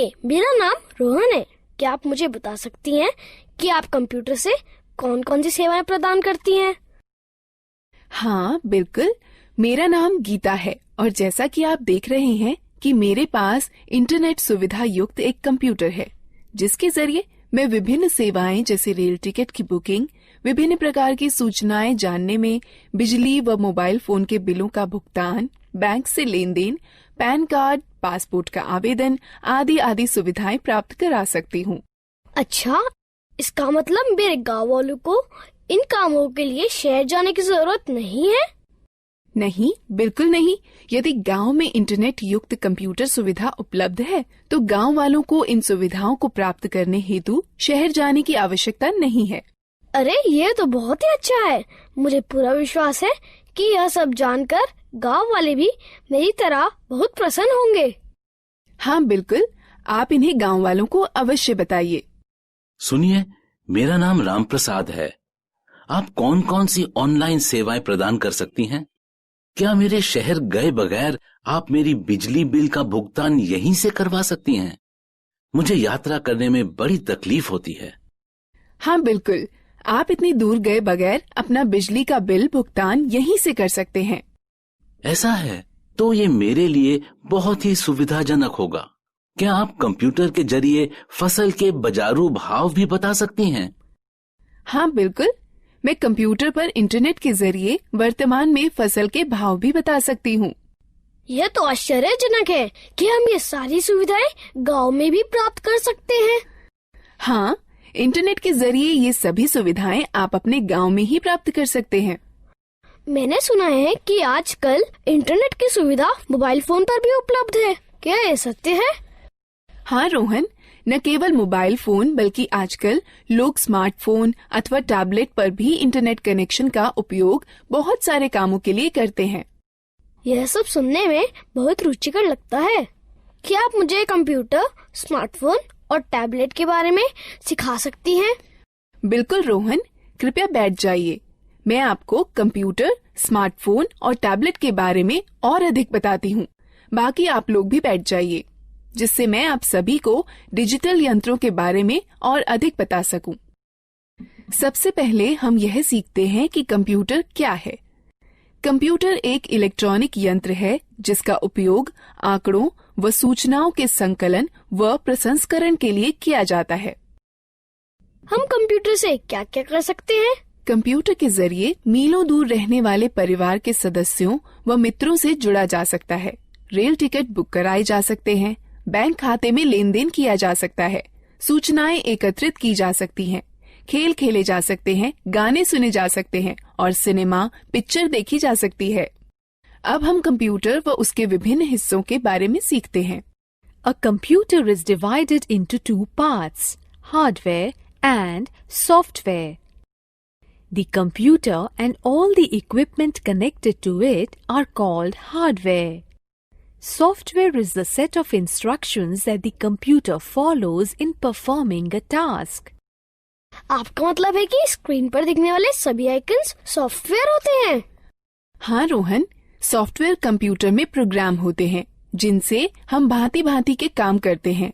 देखिए, मेरा नाम रोहन है। क्या आप मुझे बता सकती हैं कि आप कंप्यूटर से कौन कौन सी सेवाएं प्रदान करती हैं? हाँ बिल्कुल, मेरा नाम गीता है और जैसा कि आप देख रहे हैं कि मेरे पास इंटरनेट सुविधा युक्त एक कंप्यूटर है, जिसके जरिए मैं विभिन्न सेवाएं जैसे रेल टिकट की बुकिंग, विभिन्न प्रकार की सूचनाएं जानने में, बिजली व मोबाइल फोन के बिलों का भुगतान, बैंक से लेन देन, पैन कार्ड, पासपोर्ट का आवेदन आदि आदि सुविधाएं प्राप्त करा सकती हूँ। अच्छा, इसका मतलब मेरे गाँव वालों को इन कामों के लिए शहर जाने की जरूरत नहीं है? नहीं, बिल्कुल नहीं। यदि गांव में इंटरनेट युक्त कंप्यूटर सुविधा उपलब्ध है, तो गांव वालों को इन सुविधाओं को प्राप्त करने हेतु शहर जाने की आवश्यकता नहीं है। अरे, ये तो बहुत ही अच्छा है। मुझे पूरा विश्वास है कि यह सब जानकर गांव वाले भी मेरी तरह बहुत प्रसन्न होंगे। हाँ बिल्कुल, आप इन्हें गांव वालों को अवश्य बताइए। सुनिए, मेरा नाम राम प्रसाद है। आप कौन कौन सी ऑनलाइन सेवाएं प्रदान कर सकती हैं? क्या मेरे शहर गए बगैर आप मेरी बिजली बिल का भुगतान यहीं से करवा सकती हैं? मुझे यात्रा करने में बड़ी तकलीफ होती है। हाँ बिल्कुल, आप इतनी दूर गए बगैर अपना बिजली का बिल भुगतान यहीं से कर सकते हैं। ऐसा है तो ये मेरे लिए बहुत ही सुविधाजनक होगा। क्या आप कंप्यूटर के जरिए फसल के बाजारू भाव भी बता सकती हैं? हाँ बिल्कुल, मैं कंप्यूटर पर इंटरनेट के जरिए वर्तमान में फसल के भाव भी बता सकती हूँ। यह तो आश्चर्यजनक है कि हम ये सारी सुविधाएं गांव में भी प्राप्त कर सकते हैं। हाँ, इंटरनेट के जरिए ये सभी सुविधाएं आप अपने गांव में ही प्राप्त कर सकते हैं। मैंने सुना है कि आजकल इंटरनेट की सुविधा मोबाइल फोन पर भी उपलब्ध है। क्या ये सत्य है? हाँ रोहन, न केवल मोबाइल फोन बल्कि आजकल लोग स्मार्टफोन अथवा टैबलेट पर भी इंटरनेट कनेक्शन का उपयोग बहुत सारे कामों के लिए करते हैं। यह सब सुनने में बहुत रुचिकर लगता है। क्या आप मुझे कंप्यूटर, स्मार्टफोन और टैबलेट के बारे में सिखा सकती हैं? बिल्कुल रोहन, कृपया बैठ जाइए। मैं आपको कंप्यूटर, स्मार्टफोन और टैबलेट के बारे में और अधिक बताती हूँ। बाकी आप लोग भी बैठ जाइए, जिससे मैं आप सभी को डिजिटल यंत्रों के बारे में और अधिक बता सकूं। सबसे पहले हम यह सीखते हैं कि कंप्यूटर क्या है। कंप्यूटर एक इलेक्ट्रॉनिक यंत्र है जिसका उपयोग आंकड़ों व सूचनाओं के संकलन व प्रसंस्करण के लिए किया जाता है। हम कंप्यूटर से क्या क्या कर सकते हैं? कंप्यूटर के जरिए मीलों दूर रहने वाले परिवार के सदस्यों व मित्रों से जुड़ा जा सकता है। रेल टिकट बुक कराए जा सकते हैं, बैंक खाते में लेन देन किया जा सकता है, सूचनाएं एकत्रित की जा सकती हैं, खेल खेले जा सकते हैं, गाने सुने जा सकते हैं और सिनेमा पिक्चर देखी जा सकती है। अब हम कंप्यूटर व उसके विभिन्न हिस्सों के बारे में सीखते हैं। A computer is divided into two parts, hardware and software. The computer and all the equipment connected to it are called hardware. Software is the set of instructions that the computer follows in performing a task. आपका मतलब है कि screen पर दिखने वाले सभी icons software होते हैं? हाँ रोहन, सॉफ्टवेयर कंप्यूटर में प्रोग्राम होते हैं जिनसे हम भांति भांति के काम करते हैं।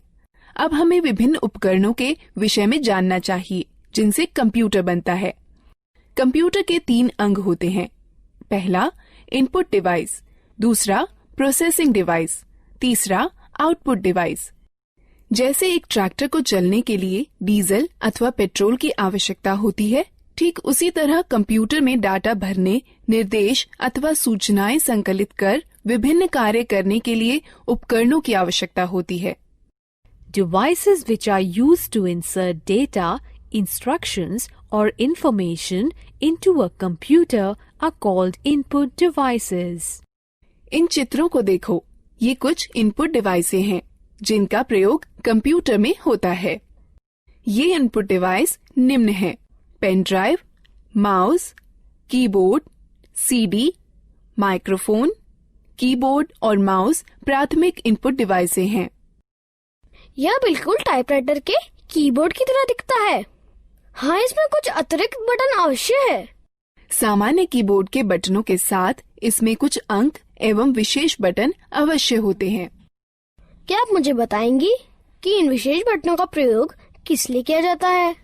अब हमें विभिन्न उपकरणों के विषय में जानना चाहिए जिनसे कंप्यूटर बनता है। कंप्यूटर के 3 अंग होते हैं। पहला इनपुट डिवाइस, दूसरा प्रोसेसिंग डिवाइस, तीसरा आउटपुट डिवाइस। जैसे एक ट्रैक्टर को चलने के लिए डीजल अथवा पेट्रोल की आवश्यकता होती है, ठीक उसी तरह कंप्यूटर में डाटा भरने, निर्देश अथवा सूचनाएं संकलित कर विभिन्न कार्य करने के लिए उपकरणों की आवश्यकता होती है। Devices which are used to insert data, instructions or information into a computer are called input devices. इन चित्रों को देखो, ये कुछ इनपुट डिवाइसें हैं जिनका प्रयोग कंप्यूटर में होता है। ये इनपुट डिवाइस निम्न हैं: pen drive, mouse, keyboard, CD, microphone. Keyboard और माउस प्राथमिक इनपुट डिवाइसें हैं। यह बिल्कुल टाइपराइटर के कीबोर्ड की तरह दिखता है। हाँ, इसमें कुछ अतिरिक्त बटन अवश्य है। सामान्य कीबोर्ड के बटनों के साथ इसमें कुछ अंक एवं विशेष बटन अवश्य होते हैं। क्या आप मुझे बताएंगी कि इन विशेष बटनों का प्रयोग किस लिए किया जाता है?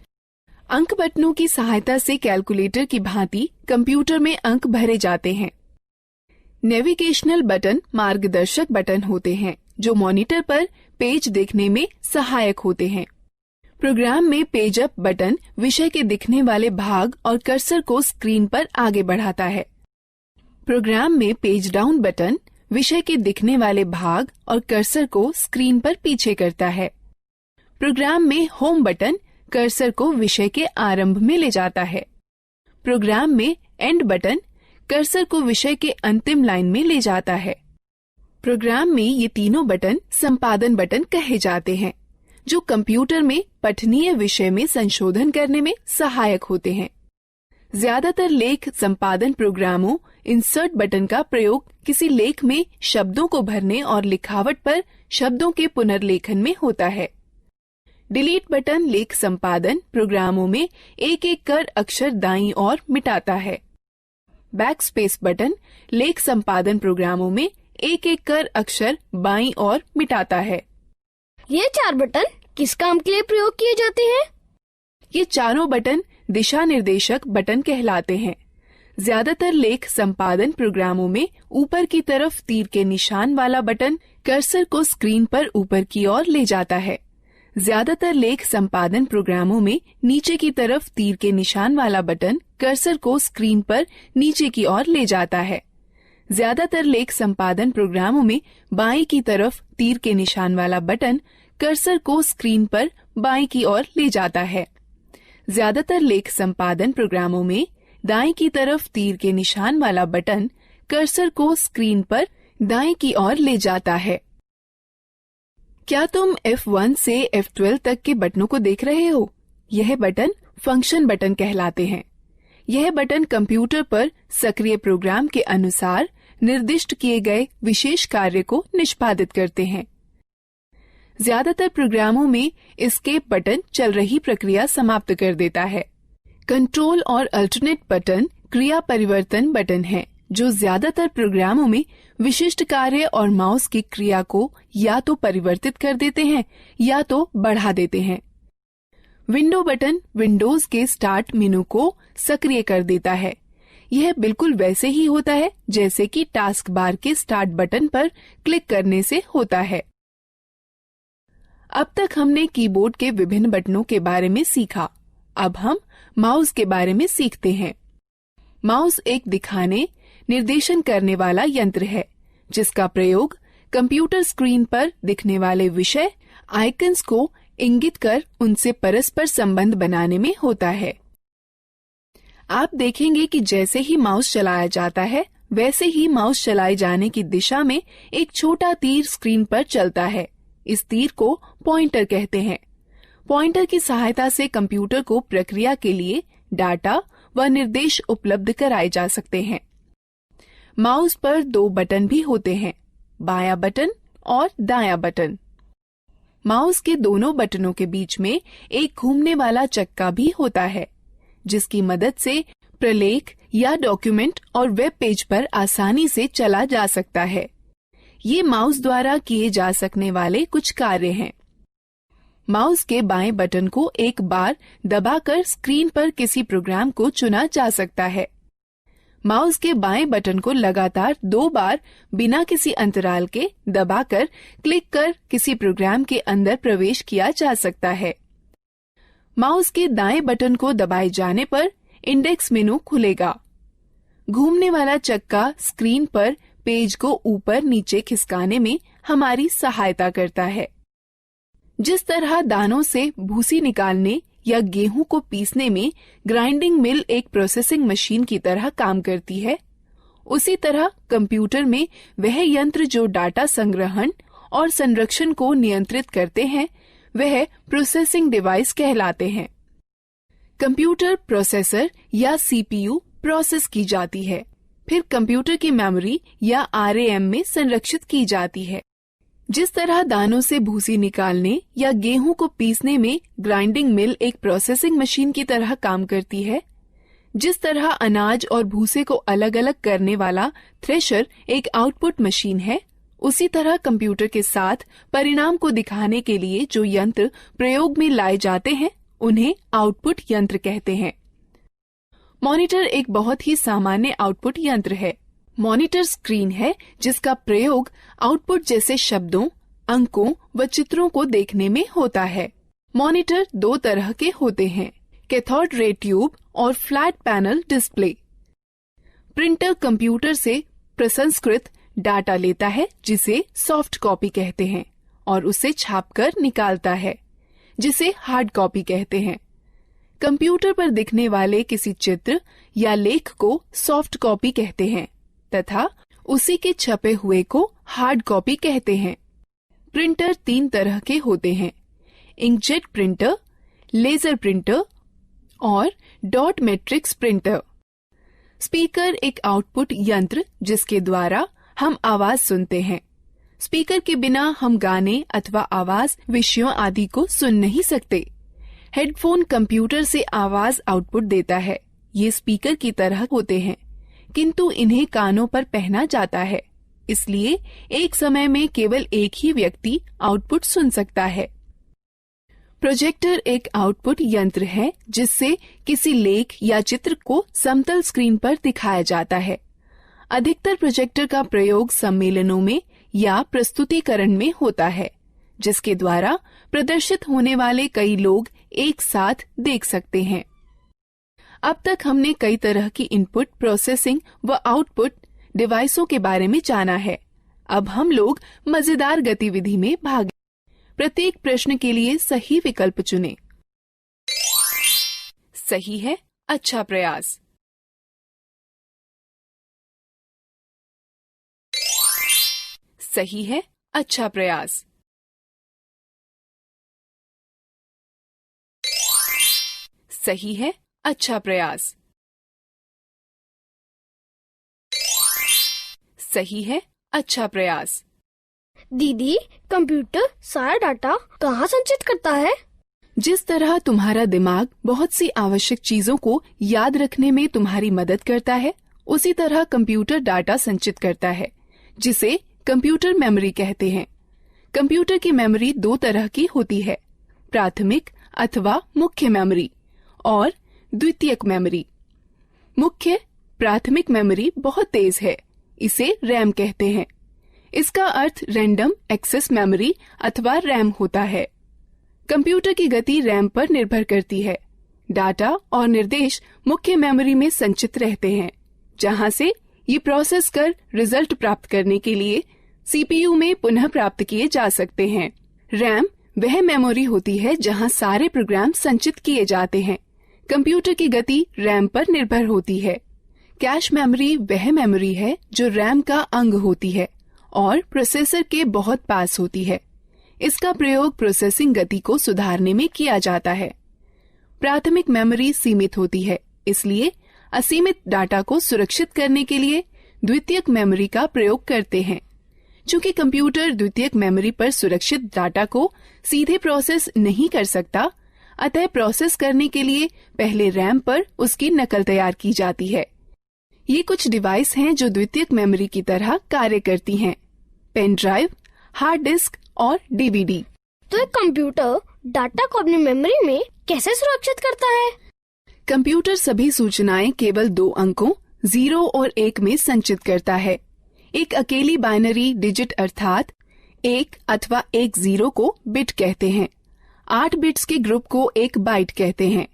अंक बटनों की सहायता से कैलकुलेटर की भांति कंप्यूटर में अंक भरे जाते हैं। नेविगेशनल बटन मार्गदर्शक बटन होते हैं जो मॉनिटर पर पेज देखने में सहायक होते हैं। प्रोग्राम में पेज अप बटन विषय के दिखने वाले भाग और कर्सर को स्क्रीन पर आगे बढ़ाता है। प्रोग्राम में पेज डाउन बटन विषय के दिखने वाले भाग और कर्सर को स्क्रीन पर पीछे करता है। प्रोग्राम में होम बटन कर्सर को विषय के आरंभ में ले जाता है। प्रोग्राम में एंड बटन कर्सर को विषय के अंतिम लाइन में ले जाता है। प्रोग्राम में ये तीनों बटन संपादन बटन कहे जाते हैं जो कंप्यूटर में पठनीय विषय में संशोधन करने में सहायक होते हैं। ज्यादातर लेख संपादन प्रोग्रामों इंसर्ट बटन का प्रयोग किसी लेख में शब्दों को भरने और लिखावट पर शब्दों के पुनर्लेखन में होता है। डिलीट बटन लेख संपादन प्रोग्रामों में एक एक कर अक्षर दाईं ओर मिटाता है। बैकस्पेस बटन लेख संपादन प्रोग्रामों में एक एक कर अक्षर बाईं ओर मिटाता है। ये 4 बटन किस काम के लिए प्रयोग किए जाते हैं? ये चारों बटन दिशा निर्देशक बटन कहलाते हैं। ज्यादातर लेख संपादन प्रोग्रामों में ऊपर की तरफ तीर के निशान वाला बटन कर्सर को स्क्रीन पर ऊपर की ओर ले जाता है। ज्यादातर लेख संपादन प्रोग्रामों में नीचे की तरफ तीर के निशान वाला बटन कर्सर को स्क्रीन पर नीचे की ओर ले जाता है। ज्यादातर लेख संपादन प्रोग्रामों में बाईं की तरफ तीर के निशान वाला बटन कर्सर को स्क्रीन पर बाईं की ओर ले जाता है। ज्यादातर लेख संपादन प्रोग्रामों में दाईं की तरफ तीर के निशान वाला बटन कर्सर को स्क्रीन पर दाईं की ओर ले जाता है। क्या तुम F1 से F12 तक के बटनों को देख रहे हो? यह बटन फंक्शन बटन कहलाते हैं। यह बटन कंप्यूटर पर सक्रिय प्रोग्राम के अनुसार निर्दिष्ट किए गए विशेष कार्य को निष्पादित करते हैं। ज्यादातर प्रोग्रामों में एस्केप बटन चल रही प्रक्रिया समाप्त कर देता है। कंट्रोल और अल्टरनेट बटन क्रिया परिवर्तन बटन हैं, जो ज्यादातर प्रोग्रामों में विशिष्ट कार्य और माउस की क्रिया को या तो परिवर्तित कर देते हैं या तो बढ़ा देते हैं। विंडो बटन विंडोज के स्टार्ट मेनू को सक्रिय कर देता है। यह बिल्कुल वैसे ही होता है जैसे कि टास्क बार के स्टार्ट बटन पर क्लिक करने से होता है। अब तक हमने कीबोर्ड के विभिन्न बटनों के बारे में सीखा। अब हम माउस के बारे में सीखते हैं। माउस एक दिखाने, निर्देशन करने वाला यंत्र है जिसका प्रयोग कंप्यूटर स्क्रीन पर दिखने वाले विषय आइकन्स को इंगित कर उनसे परस्पर संबंध बनाने में होता है। आप देखेंगे कि जैसे ही माउस चलाया जाता है वैसे ही माउस चलाए जाने की दिशा में एक छोटा तीर स्क्रीन पर चलता है। इस तीर को पॉइंटर कहते हैं। पॉइंटर की सहायता से कंप्यूटर को प्रक्रिया के लिए डाटा व निर्देश उपलब्ध कराए जा सकते हैं। माउस पर 2 बटन भी होते हैं, बायां बटन और दायां बटन। माउस के दोनों बटनों के बीच में एक घूमने वाला चक्का भी होता है, जिसकी मदद से प्रलेख या डॉक्यूमेंट और वेब पेज पर आसानी से चला जा सकता है। ये माउस द्वारा किए जा सकने वाले कुछ कार्य हैं। माउस के बाएं बटन को एक बार दबाकर स्क्रीन पर किसी प्रोग्राम को चुना जा सकता है। माउस के बाएं बटन को लगातार 2 बार बिना किसी अंतराल के दबाकर क्लिक कर किसी प्रोग्राम के अंदर प्रवेश किया जा सकता है। माउस के दाएं बटन को दबाए जाने पर इंडेक्स मेनू खुलेगा। घूमने वाला चक्का स्क्रीन पर पेज को ऊपर नीचे खिसकाने में हमारी सहायता करता है। जिस तरह दानों से भूसी निकालने या गेहूं को पीसने में ग्राइंडिंग मिल एक प्रोसेसिंग मशीन की तरह काम करती है, उसी तरह कंप्यूटर में वह यंत्र जो डाटा संग्रहण और संरक्षण को नियंत्रित करते हैं वह प्रोसेसिंग डिवाइस कहलाते हैं। कंप्यूटर प्रोसेसर या सीपीयू प्रोसेस की जाती है, फिर कंप्यूटर की मेमोरी या आरएएम में संरक्षित की जाती है। जिस तरह दानों से भूसी निकालने या गेहूं को पीसने में ग्राइंडिंग मिल एक प्रोसेसिंग मशीन की तरह काम करती है, जिस तरह अनाज और भूसे को अलग अलग करने वाला थ्रेशर एक आउटपुट मशीन है, उसी तरह कंप्यूटर के साथ परिणाम को दिखाने के लिए जो यंत्र प्रयोग में लाए जाते हैं उन्हें आउटपुट यंत्र कहते हैं। मॉनिटर एक बहुत ही सामान्य आउटपुट यंत्र है। मॉनिटर स्क्रीन है जिसका प्रयोग आउटपुट जैसे शब्दों, अंकों व चित्रों को देखने में होता है। मॉनिटर दो तरह के होते हैं, कैथोड रे ट्यूब और flat panel display. Printer computer से प्रसंस्कृत डाटा लेता है जिसे सॉफ्ट कॉपी कहते हैं और उसे छापकर निकालता है जिसे हार्ड कॉपी कहते हैं। कंप्यूटर पर दिखने वाले किसी चित्र या लेख को सॉफ्ट कॉपी कहते हैं तथा उसी के छपे हुए को हार्ड कॉपी कहते हैं। प्रिंटर तीन तरह के होते हैं, इंकजेट प्रिंटर, लेजर प्रिंटर और डॉट मैट्रिक्स प्रिंटर। स्पीकर एक आउटपुट यंत्र जिसके द्वारा हम आवाज सुनते हैं। स्पीकर के बिना हम गाने अथवा आवाज विषयों आदि को सुन नहीं सकते। हेडफोन कंप्यूटर से आवाज आउटपुट देता है। ये स्पीकर की तरह होते हैं किंतु इन्हें कानों पर पहना जाता है, इसलिए एक समय में केवल एक ही व्यक्ति आउटपुट सुन सकता है। प्रोजेक्टर एक आउटपुट यंत्र है जिससे किसी लेख या चित्र को समतल स्क्रीन पर दिखाया जाता है। अधिकतर प्रोजेक्टर का प्रयोग सम्मेलनों में या प्रस्तुतिकरण में होता है जिसके द्वारा प्रदर्शित होने वाले कई लोग एक साथ देख सकते हैं। अब तक हमने कई तरह की इनपुट प्रोसेसिंग व आउटपुट डिवाइसों के बारे में जाना है। अब हम लोग मजेदार गतिविधि में भाग। प्रत्येक प्रश्न के लिए सही विकल्प चुनें। सही है, अच्छा प्रयास। सही है, अच्छा प्रयास। सही है, अच्छा प्रयास। सही है, अच्छा प्रयास। दीदी, कंप्यूटर सारा डाटा कहाँ संचित करता है? जिस तरह तुम्हारा दिमाग बहुत सी आवश्यक चीजों को याद रखने में तुम्हारी मदद करता है, उसी तरह कंप्यूटर डाटा संचित करता है जिसे कंप्यूटर मेमोरी कहते हैं। कंप्यूटर की मेमोरी दो तरह की होती है, प्राथमिक अथवा मुख्य मेमोरी और द्वितीयक मेमोरी। मुख्य प्राथमिक मेमोरी बहुत तेज है, इसे रैम कहते हैं। इसका अर्थ रैंडम एक्सेस मेमोरी अथवा रैम होता है। कंप्यूटर की गति रैम पर निर्भर करती है। डाटा और निर्देश मुख्य मेमोरी में संचित रहते हैं, जहां से ये प्रोसेस कर रिजल्ट प्राप्त करने के लिए सीपीयू में पुनः प्राप्त किए जा सकते हैं। रैम वह मेमोरी होती है जहां सारे प्रोग्राम संचित किए जाते हैं। कंप्यूटर की गति रैम पर निर्भर होती है। कैश मेमोरी वह मेमोरी है जो रैम का अंग होती है और प्रोसेसर के बहुत पास होती है। इसका प्रयोग प्रोसेसिंग गति को सुधारने में किया जाता है। प्राथमिक मेमोरी सीमित होती है, इसलिए असीमित डाटा को सुरक्षित करने के लिए द्वितीयक मेमोरी का प्रयोग करते हैं। चूंकि कंप्यूटर द्वितीयक मेमोरी पर सुरक्षित डाटा को सीधे प्रोसेस नहीं कर सकता, अतः प्रोसेस करने के लिए पहले रैम पर उसकी नकल तैयार की जाती है। ये कुछ डिवाइस हैं जो द्वितीयक मेमोरी की तरह कार्य करती हैं: पेन ड्राइव, हार्ड डिस्क और डीवीडी। तो एक कंप्यूटर डाटा को अपनी मेमोरी में कैसे सुरक्षित करता है? कंप्यूटर सभी सूचनाएं केवल दो अंकों 0 और 1 में संचित करता है। एक अकेली बाइनरी डिजिट अर्थात 1 अथवा 10 को बिट कहते हैं। 8 बिट्स के ग्रुप को एक बाइट कहते हैं।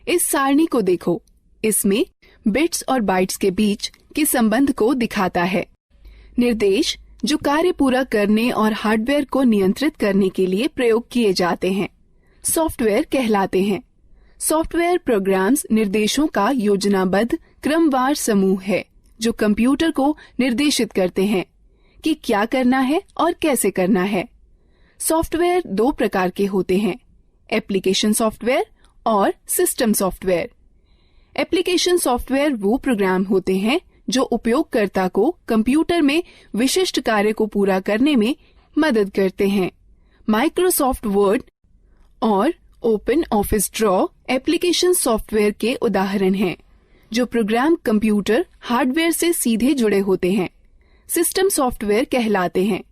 इस सारणी को देखो, इसमें बिट्स और बाइट्स के बीच के संबंध को दिखाता है। निर्देश जो कार्य पूरा करने और हार्डवेयर को नियंत्रित करने के लिए प्रयोग किए जाते हैं, सॉफ्टवेयर कहलाते हैं। सॉफ्टवेयर प्रोग्राम्स निर्देशों का योजनाबद्ध क्रमवार समूह है जो कंप्यूटर को निर्देशित करते हैं कि क्या करना है और कैसे करना है। सॉफ्टवेयर दो प्रकार के होते हैं, एप्लीकेशन सॉफ्टवेयर और सिस्टम सॉफ्टवेयर। एप्लीकेशन सॉफ्टवेयर वो प्रोग्राम होते हैं जो उपयोगकर्ता को कंप्यूटर में विशिष्ट कार्य को पूरा करने में मदद करते हैं। माइक्रोसॉफ्ट वर्ड और open office draw application software के उदाहरण हैं, जो प्रोग्राम कंप्यूटर हार्डवेयर से सीधे जुड़े होते हैं। सिस्टम सॉफ्टवेयर कहलाते हैं।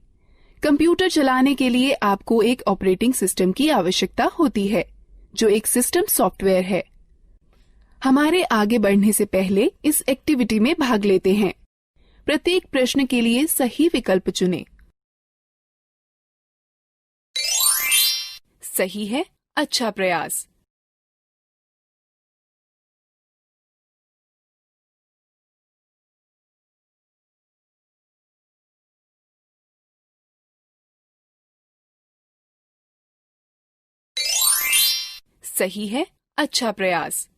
कंप्यूटर चलाने के लिए आपको एक ऑपरेटिंग सिस्टम की आवश्यकता होती है, जो एक सिस्टम सॉफ्टवेयर है। हमारे आगे बढ़ने से पहले इस एक्टिविटी में भाग लेते हैं। प्रत्येक प्रश्न के लिए सही विकल्प चुनें। सही है, अच्छा प्रयास। सही है, अच्छा प्रयास।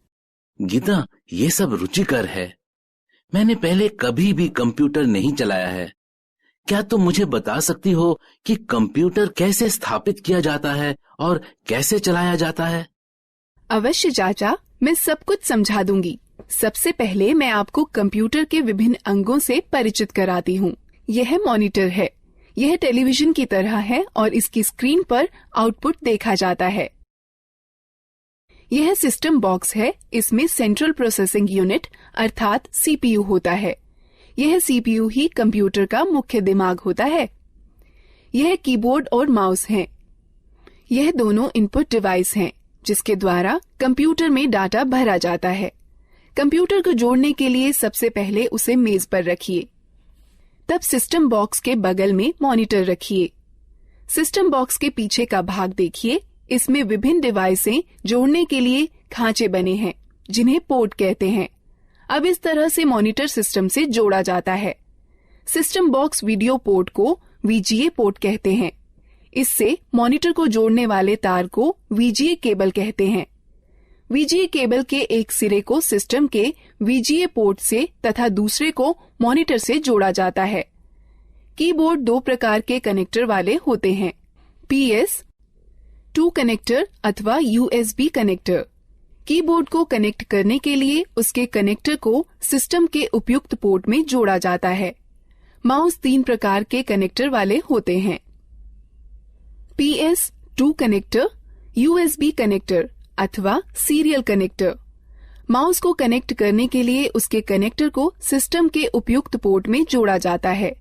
गीता, ये सब रुचिकर है। मैंने पहले कभी भी कंप्यूटर नहीं चलाया है। क्या तुम मुझे बता सकती हो कि कंप्यूटर कैसे स्थापित किया जाता है और कैसे चलाया जाता है? अवश्य चाचा, मैं सब कुछ समझा दूंगी। सबसे पहले मैं आपको कंप्यूटर के विभिन्न अंगों से परिचित कराती हूँ। यह मॉनिटर है। यह टेलीविजन की तरह है और इसकी स्क्रीन पर आउटपुट देखा जाता है। यह सिस्टम बॉक्स है। इसमें सेंट्रल प्रोसेसिंग यूनिट अर्थात सीपीयू होता है। यह सीपीयू ही कंप्यूटर का मुख्य दिमाग होता है। यह कीबोर्ड और माउस हैं। यह दोनों इनपुट डिवाइस हैं, जिसके द्वारा कंप्यूटर में डाटा भरा जाता है। कंप्यूटर को जोड़ने के लिए सबसे पहले उसे मेज पर रखिए। तब सिस्टम बॉक्स के बगल में मॉनिटर रखिए। सिस्टम बॉक्स के पीछे का भाग देखिए। इसमें विभिन्न डिवाइसें जोड़ने के लिए खांचे बने हैं, जिन्हें पोर्ट कहते हैं। अब इस तरह से मॉनिटर सिस्टम से जोड़ा जाता है। सिस्टम बॉक्स वीडियो पोर्ट को वीजीए पोर्ट कहते हैं। इससे मॉनिटर को जोड़ने वाले तार को वीजीए केबल कहते हैं। वीजीए केबल के एक सिरे को सिस्टम के वीजीए पोर्ट से तथा दूसरे को मॉनिटर से जोड़ा जाता है। कीबोर्ड दो प्रकार के कनेक्टर वाले होते हैं, PS2 कनेक्टर अथवा USB कनेक्टर। कीबोर्ड को कनेक्ट करने के लिए उसके कनेक्टर को सिस्टम के उपयुक्त पोर्ट में जोड़ा जाता है। माउस तीन प्रकार के कनेक्टर वाले होते हैं, PS2 कनेक्टर, USB कनेक्टर अथवा सीरियल कनेक्टर। माउस को कनेक्ट करने के लिए उसके कनेक्टर को सिस्टम के उपयुक्त पोर्ट में जोड़ा जाता है।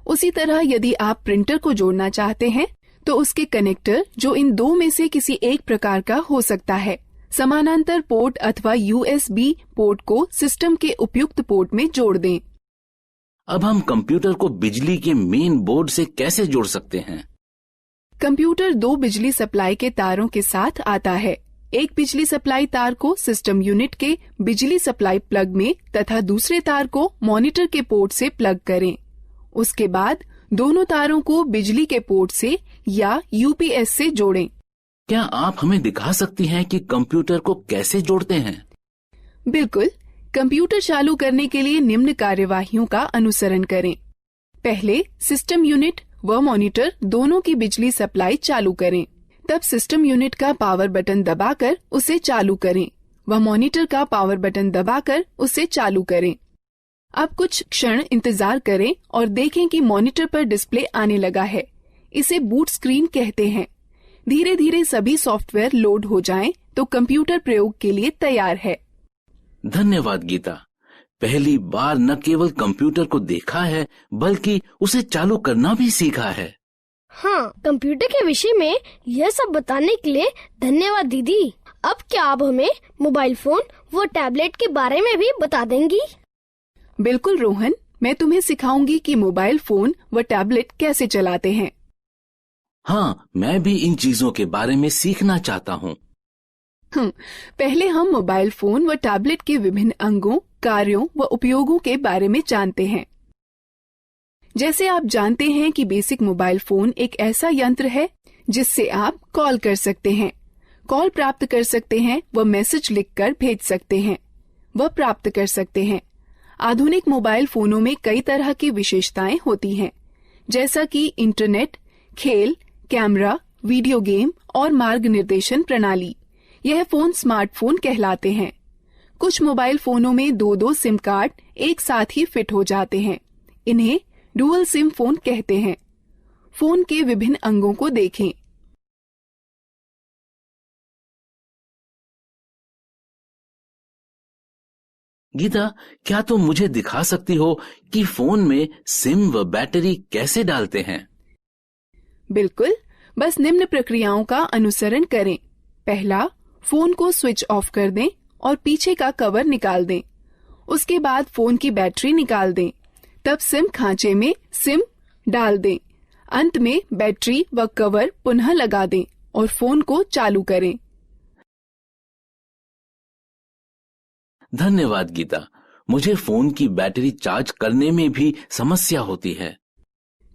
उसी तरह यदि आप प्रिंटर को जोड़ना चाहते हैं तो उसके कनेक्टर, जो इन दो में से किसी एक प्रकार का हो सकता है, समानांतर पोर्ट अथवा USB पोर्ट को सिस्टम के उपयुक्त पोर्ट में जोड़ दें। अब हम कंप्यूटर को बिजली के मेन बोर्ड से कैसे जोड़ सकते हैं? कंप्यूटर दो बिजली सप्लाई के तारों के साथ आता है। एक बिजली सप्लाई तार को सिस्टम यूनिट के बिजली सप्लाई प्लग में तथा दूसरे तार को मॉनिटर के पोर्ट से प्लग करें। उसके बाद दोनों तारों को बिजली के पोर्ट से या UPS से जोड़ें। क्या आप हमें दिखा सकती हैं कि कंप्यूटर को कैसे जोड़ते हैं? बिल्कुल। कंप्यूटर चालू करने के लिए निम्न कार्यवाहियों का अनुसरण करें। पहले सिस्टम यूनिट व मॉनिटर दोनों की बिजली सप्लाई चालू करें। तब सिस्टम यूनिट का पावर बटन दबाकर उसे चालू करें व मॉनिटर का पावर बटन दबाकर उसे चालू करें। अब कुछ क्षण इंतजार करें और देखें कि मॉनिटर पर डिस्प्ले आने लगा है। इसे बूट स्क्रीन कहते हैं। धीरे धीरे सभी सॉफ्टवेयर लोड हो जाएं तो कंप्यूटर प्रयोग के लिए तैयार है। धन्यवाद गीता। पहली बार न केवल कंप्यूटर को देखा है बल्कि उसे चालू करना भी सीखा है। हाँ, कंप्यूटर के विषय में यह सब बताने के लिए धन्यवाद दीदी। अब क्या आप हमें मोबाइल फोन व टैबलेट के बारे में भी बता देंगी? बिल्कुल रोहन, मैं तुम्हें सिखाऊंगी कि मोबाइल फोन व टैबलेट कैसे चलाते हैं। हाँ, मैं भी इन चीजों के बारे में सीखना चाहता हूँ। पहले हम मोबाइल फोन व टैबलेट के विभिन्न अंगों, कार्यों व उपयोगों के बारे में जानते हैं। जैसे आप जानते हैं कि बेसिक मोबाइल फोन एक ऐसा यंत्र है जिससे आप कॉल कर सकते हैं, कॉल प्राप्त कर सकते हैं व मैसेज लिखकर भेज सकते हैं व प्राप्त कर सकते हैं। आधुनिक मोबाइल फोनों में कई तरह की विशेषताएं होती हैं, जैसा कि इंटरनेट, खेल, कैमरा, वीडियो गेम और मार्ग निर्देशन प्रणाली। यह फोन स्मार्टफोन कहलाते हैं। कुछ मोबाइल फोनों में दो सिम कार्ड एक साथ ही फिट हो जाते हैं। इन्हें डुअल सिम फोन कहते हैं। फोन के विभिन्न अंगों को देखें। गीता, क्या तुम मुझे दिखा सकती हो कि फोन में सिम व बैटरी कैसे डालते हैं? बिल्कुल, बस निम्न प्रक्रियाओं का अनुसरण करें। पहला, फोन को स्विच ऑफ कर दें और पीछे का कवर निकाल दें। उसके बाद फोन की बैटरी निकाल दें। तब सिम खांचे में सिम डाल दें। अंत में बैटरी व कवर पुनः लगा दें और फोन को चालू करें। धन्यवाद गीता, मुझे फोन की बैटरी चार्ज करने में भी समस्या होती है।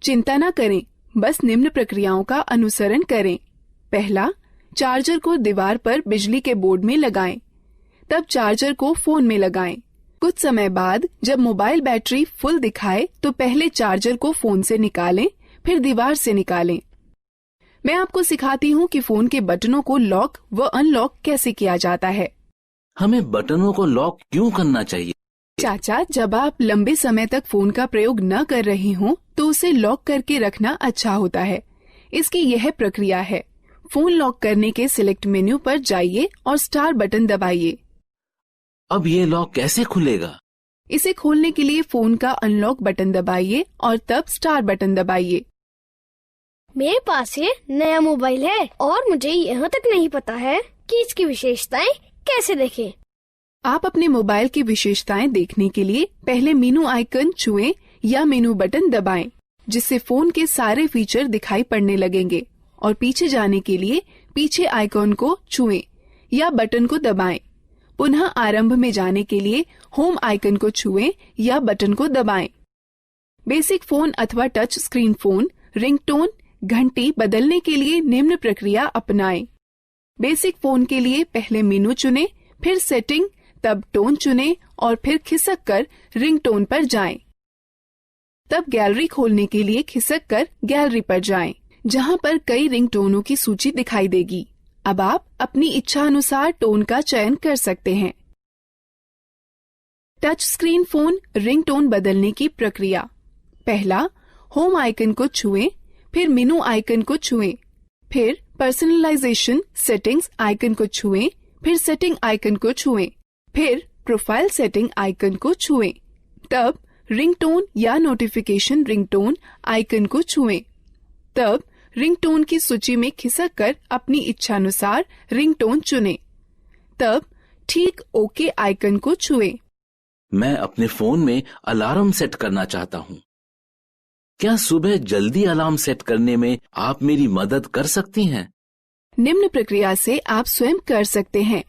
चिंता न करें, बस निम्न प्रक्रियाओं का अनुसरण करें। पहला, चार्जर को दीवार पर बिजली के बोर्ड में लगाएं। तब चार्जर को फोन में लगाएं। कुछ समय बाद जब मोबाइल बैटरी फुल दिखाए तो पहले चार्जर को फोन से निकालें, फिर दीवार से निकालें। मैं आपको सिखाती हूँ कि फोन के बटनों को लॉक व अनलॉक कैसे किया जाता है। हमें बटनों को लॉक क्यों करना चाहिए? चाचा, जब आप लंबे समय तक फोन का प्रयोग न कर रहे हों तो उसे लॉक करके रखना अच्छा होता है। इसकी यह प्रक्रिया है। फोन लॉक करने के सिलेक्ट मेन्यू पर जाइए और स्टार बटन दबाइए। अब ये लॉक कैसे खुलेगा? इसे खोलने के लिए फोन का अनलॉक बटन दबाइए और तब स्टार बटन दबाइए। मेरे पास ये नया मोबाइल है और मुझे यहाँ तक नहीं पता है कि इसकी विशेषताएं कैसे देखें। आप अपने मोबाइल की विशेषताएं देखने के लिए पहले मेनू आइकन छुएं या मेनू बटन दबाएं, जिससे फोन के सारे फीचर दिखाई पड़ने लगेंगे। और पीछे जाने के लिए पीछे आइकन को छुएं या बटन को दबाएं। पुनः आरंभ में जाने के लिए होम आइकन को छुएं या बटन को दबाएं। बेसिक फोन अथवा टच स्क्रीन फोन रिंगटोन घंटी बदलने के लिए निम्न प्रक्रिया अपनाएं। बेसिक फोन के लिए पहले मेनू चुनें, फिर सेटिंग, तब टोन चुनें और फिर खिसक कर रिंगटोन पर जाएं। तब गैलरी खोलने के लिए खिसक कर गैलरी पर जाएं, जहां पर कई रिंगटोनों की सूची दिखाई देगी। अब आप अपनी इच्छा अनुसार टोन का चयन कर सकते हैं। टच स्क्रीन फोन रिंगटोन बदलने की प्रक्रिया। पहला, होम आइकन को छुएं, फिर मेनू आइकन को छुएं, फिर पर्सनलाइजेशन सेटिंग्स आइकन को छुएं, फिर सेटिंग आइकन को छुएं, फिर प्रोफाइल सेटिंग आइकन को छुएं। तब रिंगटोन या नोटिफिकेशन रिंगटोन आइकन को छुएं। तब रिंगटोन की सूची में खिसक कर अपनी इच्छानुसार रिंगटोन चुनें। तब ठीक ओके आइकन को छुएं। मैं अपने फोन में अलार्म सेट करना चाहता हूँ। क्या सुबह जल्दी अलार्म सेट करने में आप मेरी मदद कर सकती हैं? निम्न प्रक्रिया से आप स्वयं कर सकते हैं।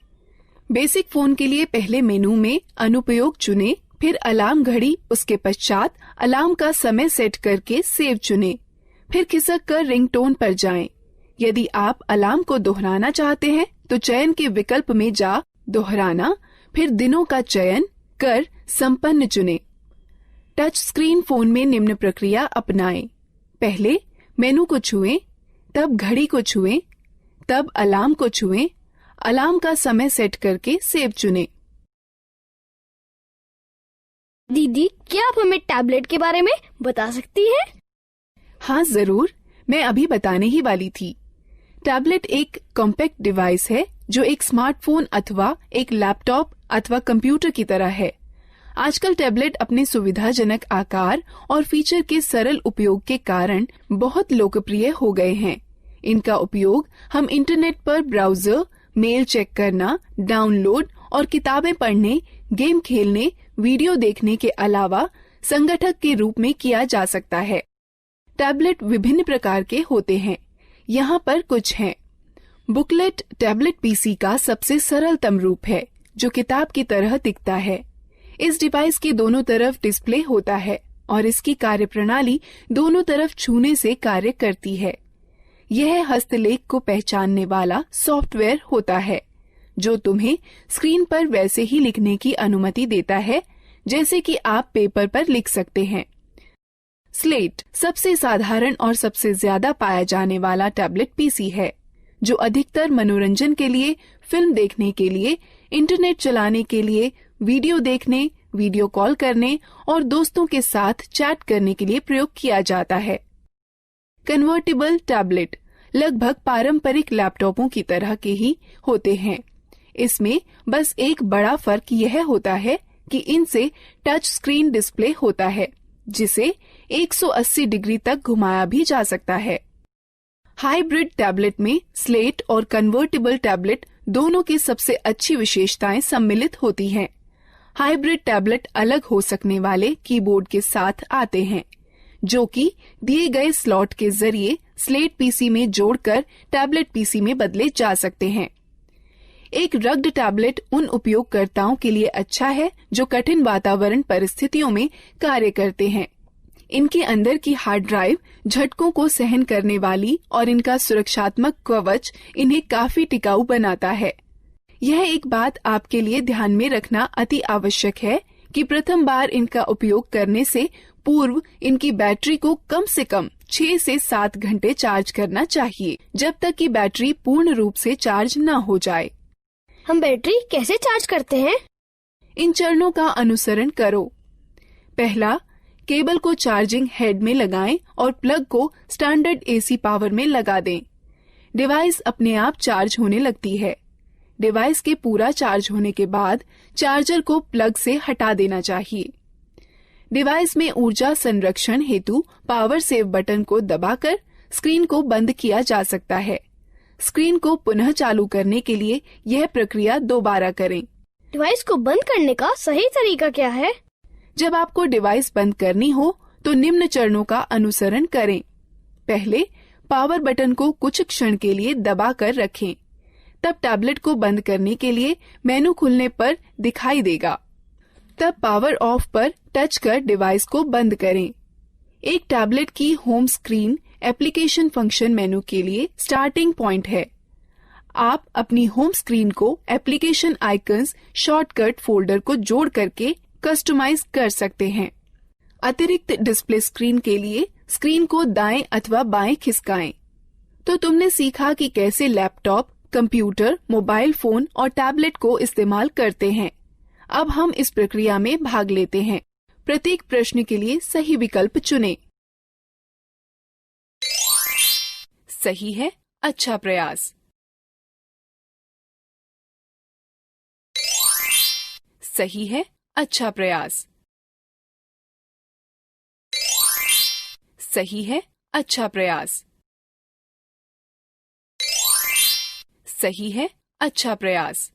बेसिक फोन के लिए पहले मेनू में अनुपयोग चुनें, फिर अलार्म घड़ी, उसके पश्चात अलार्म का समय सेट करके सेव चुनें, फिर खिसक कर रिंगटोन पर जाएं। यदि आप अलार्म को दोहराना चाहते हैं तो चयन के विकल्प में जा दोहराना, फिर दिनों का चयन कर संपन्न चुनें। टच स्क्रीन फोन में निम्न प्रक्रिया अपनाएं। पहले मेनू को छुएं, तब घड़ी को छुएं, तब अलार्म को छुएं, अलार्म का समय सेट करके सेव चुनें। दीदी, क्या आप हमें टैबलेट के बारे में बता सकती हैं? हाँ जरूर, मैं अभी बताने ही वाली थी। टैबलेट एक कॉम्पैक्ट डिवाइस है जो एक स्मार्टफोन अथवा एक लैपटॉप अथवा कंप्यूटर की तरह है। आजकल टैबलेट अपने सुविधाजनक आकार और फीचर के सरल उपयोग के कारण बहुत लोकप्रिय हो गए हैं। इनका उपयोग हम इंटरनेट पर ब्राउजर, मेल चेक करना, डाउनलोड और किताबें पढ़ने, गेम खेलने, वीडियो देखने के अलावा संगठक के रूप में किया जा सकता है। टैबलेट विभिन्न प्रकार के होते हैं। यहाँ पर कुछ हैं। बुकलेट टैबलेट पीसी का सबसे सरलतम रूप है, जो किताब की तरह दिखता है। इस डिवाइस के दोनों तरफ डिस्प्ले होता है और इसकी कार्यप्रणाली दोनों तरफ छूने से कार्य करती है। यह हस्तलेख को पहचानने वाला सॉफ्टवेयर होता है, जो तुम्हें स्क्रीन पर वैसे ही लिखने की अनुमति देता है जैसे कि आप पेपर पर लिख सकते हैं। स्लेट सबसे साधारण और सबसे ज्यादा पाया जाने वाला टैबलेट पीसी है, जो अधिकतर मनोरंजन के लिए, फिल्म देखने के लिए, इंटरनेट चलाने के लिए, वीडियो देखने, वीडियो कॉल करने और दोस्तों के साथ चैट करने के लिए प्रयोग किया जाता है। कन्वर्टेबल टैबलेट लगभग पारंपरिक लैपटॉपों की तरह के ही होते हैं। इसमें बस एक बड़ा फर्क यह होता है कि इनसे टच स्क्रीन डिस्प्ले होता है, जिसे 180 डिग्री तक घुमाया भी जा सकता है। हाइब्रिड टैबलेट में स्लेट और कन्वर्टेबल टैबलेट दोनों की सबसे अच्छी विशेषताएं सम्मिलित होती हैं। हाइब्रिड टैबलेट अलग हो सकने वाले कीबोर्ड के साथ आते हैं, जो कि दिए गए स्लॉट के जरिए स्लेट पीसी में जोड़कर टैबलेट पीसी में बदले जा सकते हैं। एक रग्ड टैबलेट उन उपयोगकर्ताओं के लिए अच्छा है जो कठिन वातावरण परिस्थितियों में कार्य करते हैं। इनके अंदर की हार्ड ड्राइव झटकों को सहन करने वाली और इनका सुरक्षात्मक कवच इन्हें काफी टिकाऊ बनाता है। यह एक बात आपके लिए ध्यान में रखना अति आवश्यक है कि प्रथम बार इनका उपयोग करने से पूर्व इनकी बैटरी को कम से कम 6 से 7 घंटे चार्ज करना चाहिए, जब तक कि बैटरी पूर्ण रूप से चार्ज न हो जाए। हम बैटरी कैसे चार्ज करते हैं? इन चरणों का अनुसरण करो। पहला, केबल को चार्जिंग हेड में लगाएं और प्लग को स्टैंडर्ड एसी पावर में लगा दें। डिवाइस अपने आप चार्ज होने लगती है। डिवाइस के पूरा चार्ज होने के बाद चार्जर को प्लग से हटा देना चाहिए। डिवाइस में ऊर्जा संरक्षण हेतु पावर सेव बटन को दबाकर स्क्रीन को बंद किया जा सकता है। स्क्रीन को पुनः चालू करने के लिए यह प्रक्रिया दोबारा करें। डिवाइस को बंद करने का सही तरीका क्या है? जब आपको डिवाइस बंद करनी हो तो निम्न चरणों का अनुसरण करें। पहले, पावर बटन को कुछ क्षण के लिए दबाकर रखें। तब टैबलेट को बंद करने के लिए मेनू खुलने पर दिखाई देगा। तब पावर ऑफ पर टच कर डिवाइस को बंद करें। एक टैबलेट की होम स्क्रीन एप्लीकेशन फंक्शन मेनू के लिए स्टार्टिंग पॉइंट है। आप अपनी होम स्क्रीन को एप्लीकेशन आइकन्स शॉर्टकट फोल्डर को जोड़ करके कस्टमाइज कर सकते हैं। अतिरिक्त डिस्प्ले स्क्रीन के लिए स्क्रीन को दाएं अथवा बाएं खिसकाएं। तो तुमने सीखा कि कैसे लैपटॉप, कंप्यूटर, मोबाइल फोन और टैबलेट को इस्तेमाल करते हैं। अब हम इस प्रक्रिया में भाग लेते हैं। प्रत्येक प्रश्न के लिए सही विकल्प चुनें। सही है, अच्छा प्रयास। सही है, अच्छा प्रयास। सही है, अच्छा प्रयास। सही है, अच्छा प्रयास।